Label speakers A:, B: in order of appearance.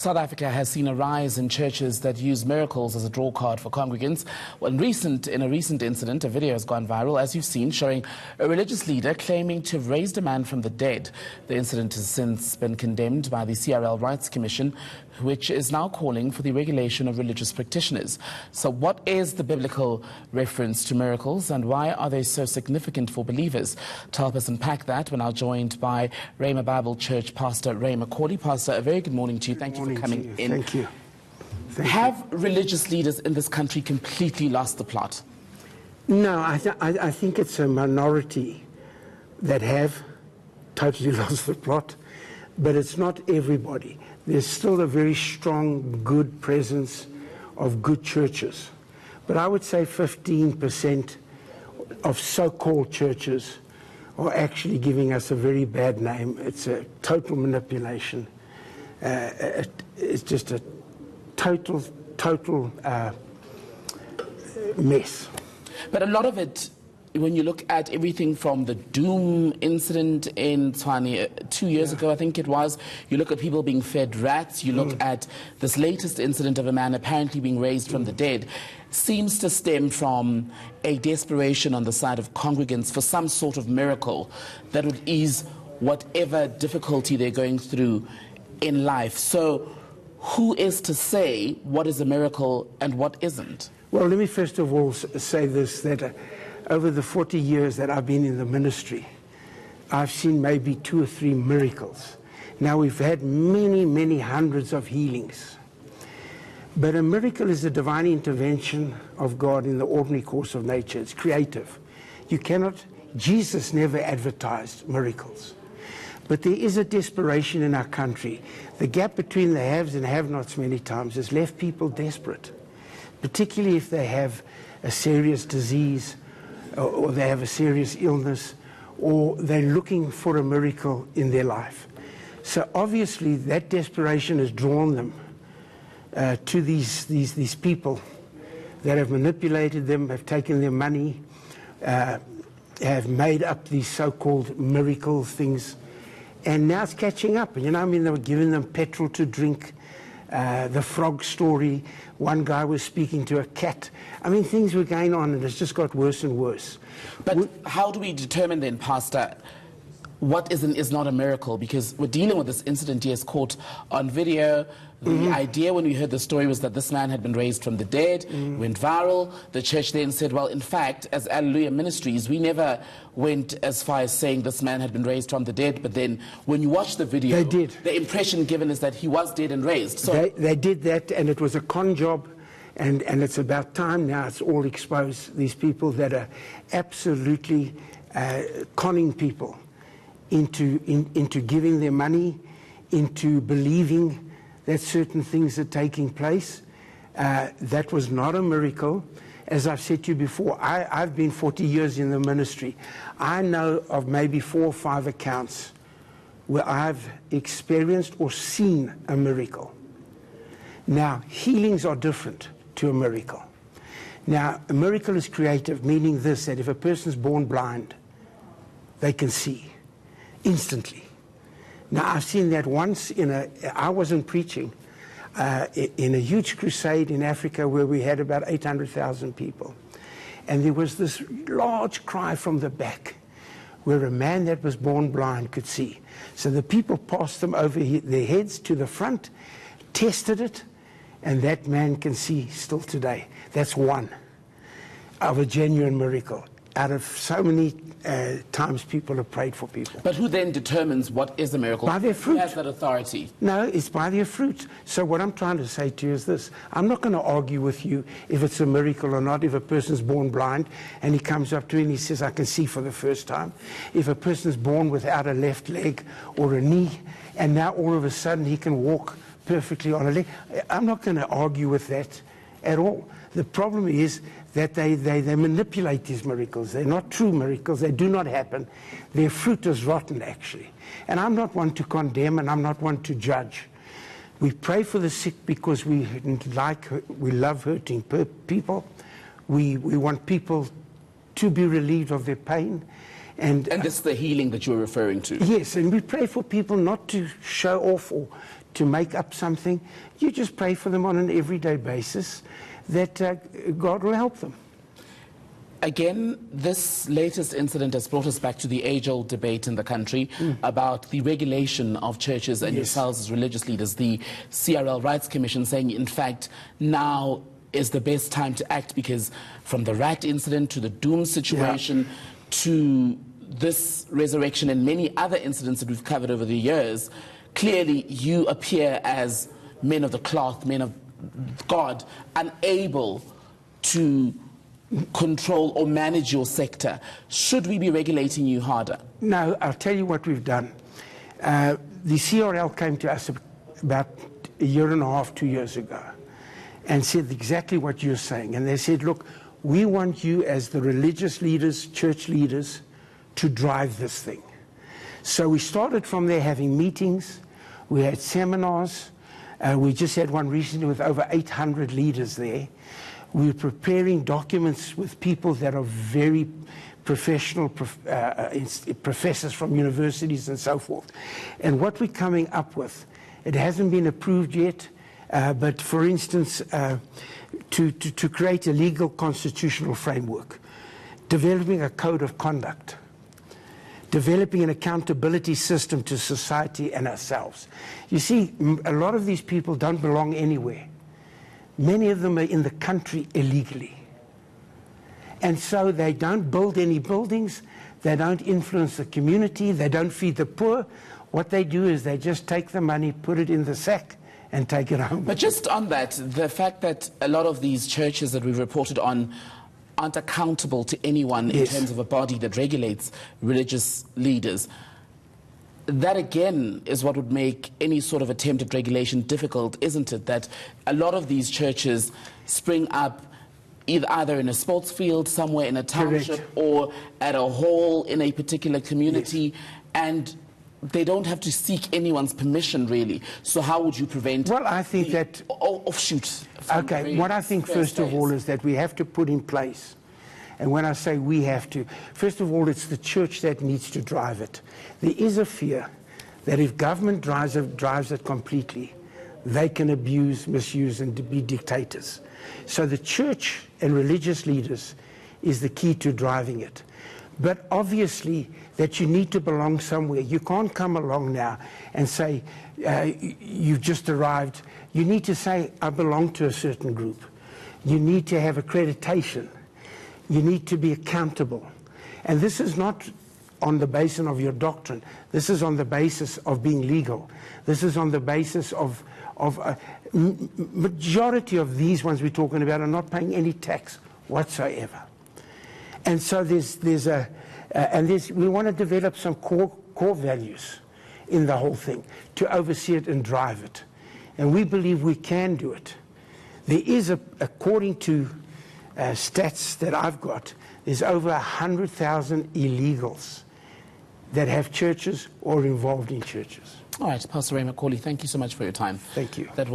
A: South Africa has seen a rise in churches that use miracles as a draw card for congregants. Well, in a recent incident, a video has gone viral, as you've seen, showing a religious leader claiming to have raised a man from the dead. The incident has since been condemned by the CRL Rights Commission, which is now calling for the regulation of religious practitioners. So what is the biblical reference to miracles, and why are they so significant for believers? To help us unpack that, we're now joined by Rhema Bible Church Pastor McCauley. Pastor, a very good morning to you. Thank you for coming in.
B: Thank you.
A: Have religious leaders in this country completely lost the plot?
B: No, I think it's a minority that have totally lost the plot, but it's not everybody. There's still a very strong, good presence of good churches. But I would say 15% of so-called churches are actually giving us a very bad name. It's a total manipulation. It's just a total mess.
A: But a lot of it, when you look at everything from the Doom incident in Tshwane 2 years ago, I think it was, you look at people being fed rats, you look at this latest incident of a man apparently being raised from the dead, seems to stem from a desperation on the side of congregants for some sort of miracle that would ease whatever difficulty they're going through in life. So who is to say what is a miracle and what isn't?
B: Well, let me first of all say this, that over the 40 years that I've been in the ministry, I've seen maybe 2 or 3 miracles. Now, we've had many, many hundreds of healings. But a miracle is a divine intervention of God in the ordinary course of nature. It's creative. Jesus never advertised miracles. But there is a desperation in our country. The gap between the haves and have-nots many times has left people desperate, particularly if they have a serious disease or they have a serious illness, or they're looking for a miracle in their life. So obviously that desperation has drawn them to these people that have manipulated them, have taken their money, have made up these so-called miracle things. And now it's catching up. You know, I mean, they were giving them petrol to drink. The frog story, one guy was speaking to a cat. I mean, things were going on, and it's just got worse and worse.
A: But how do we determine then, Pastor, what is and is not a miracle? Because we're dealing with this incident he has caught on video. The idea when we heard the story was that this man had been raised from the dead, went viral. The church then said, well, in fact, as Alleluia Ministries, we never went as far as saying this man had been raised from the dead. But then when you watch the video,
B: they did.
A: The impression given is that he was dead and raised. So
B: they did that, and it was a con job. And it's about time now it's all exposed. These people that are absolutely conning people into giving their money, into believing that certain things are taking place. That was not a miracle. As I've said to you before, I've been 40 years in the ministry. I know of maybe 4 or 5 accounts where I've experienced or seen a miracle. Now, healings are different to a miracle. Now, a miracle is creative, meaning this, that if a person's born blind, they can see instantly. Now, I've seen that once I wasn't preaching, in a huge crusade in Africa where we had about 800,000 people. And there was this large cry from the back where a man that was born blind could see. So the people passed them over their heads to the front, tested it, and that man can see still today. That's one of a genuine miracle. Out of so many times people have prayed for people.
A: But who then determines what is a miracle?
B: By their fruit.
A: Who has that authority?
B: No, it's by their fruit. So what I'm trying to say to you is this. I'm not going to argue with you if it's a miracle or not. If a person's born blind and he comes up to me and he says, I can see for the first time. If a person's born without a left leg or a knee, and now all of a sudden he can walk perfectly on a leg, I'm not going to argue with that at all. The problem is that they manipulate these miracles. They're not true miracles. They do not happen. Their fruit is rotten, actually. And I'm not one to condemn, and I'm not one to judge. We pray for the sick because we love hurting people. We want people to be relieved of their pain. And
A: this is the healing that you're referring to?
B: Yes, and we pray for people not to show off or to make up something, you just pray for them on an everyday basis that God will help them.
A: Again, this latest incident has brought us back to the age-old debate in the country about the regulation of churches and yourselves as religious leaders. The CRL Rights Commission saying, in fact, now is the best time to act because from the rat incident to the doom situation to this resurrection and many other incidents that we've covered over the years, clearly you appear as men of the cloth, men of God, unable to control or manage your sector. Should we be regulating you harder?
B: No, I'll tell you what we've done. The CRL came to us about a year and a half, 2 years ago, and said exactly what you're saying. And they said, look, we want you as the religious leaders, church leaders, to drive this thing. So we started from there having meetings. We had seminars. We just had one recently with over 800 leaders there. We were preparing documents with people that are very professional, professors from universities and so forth. And what we're coming up with, it hasn't been approved yet, but for instance, to create a legal constitutional framework, developing a code of conduct, developing an accountability system to society and ourselves. You see, a lot of these people don't belong anywhere. Many of them are in the country illegally. And so they don't build any buildings, they don't influence the community, they don't feed the poor. What they do is they just take the money, put it in the sack, and take it home.
A: But just on that, the fact that a lot of these churches that we've reported on aren't accountable to anyone in terms of a body that regulates religious leaders, that again is what would make any sort of attempt at regulation difficult, isn't it? That a lot of these churches spring up either in a sports field, somewhere in a township, or at a hall in a particular community, and they don't have to seek anyone's permission, really. So how would you prevent
B: I think that
A: offshoot?
B: Okay, what I think first of all is that we have to put in place, and when I say we have to, first of all, it's the church that needs to drive it. There is a fear that if government drives it completely, they can abuse, misuse, and be dictators. So the church and religious leaders is the key to driving it. But obviously that you need to belong somewhere. You can't come along now and say, you've just arrived. You need to say, I belong to a certain group. You need to have accreditation. You need to be accountable. And this is not on the basis of your doctrine. This is on the basis of being legal. This is on the basis of majority of these ones we're talking about are not paying any tax whatsoever. And so we want to develop some core values in the whole thing to oversee it and drive it. And we believe we can do it. There is, according to stats that I've got, there's over 100,000 illegals that have churches or are involved in churches.
A: All right, Pastor Ray McCauley, thank you so much for your time.
B: Thank you.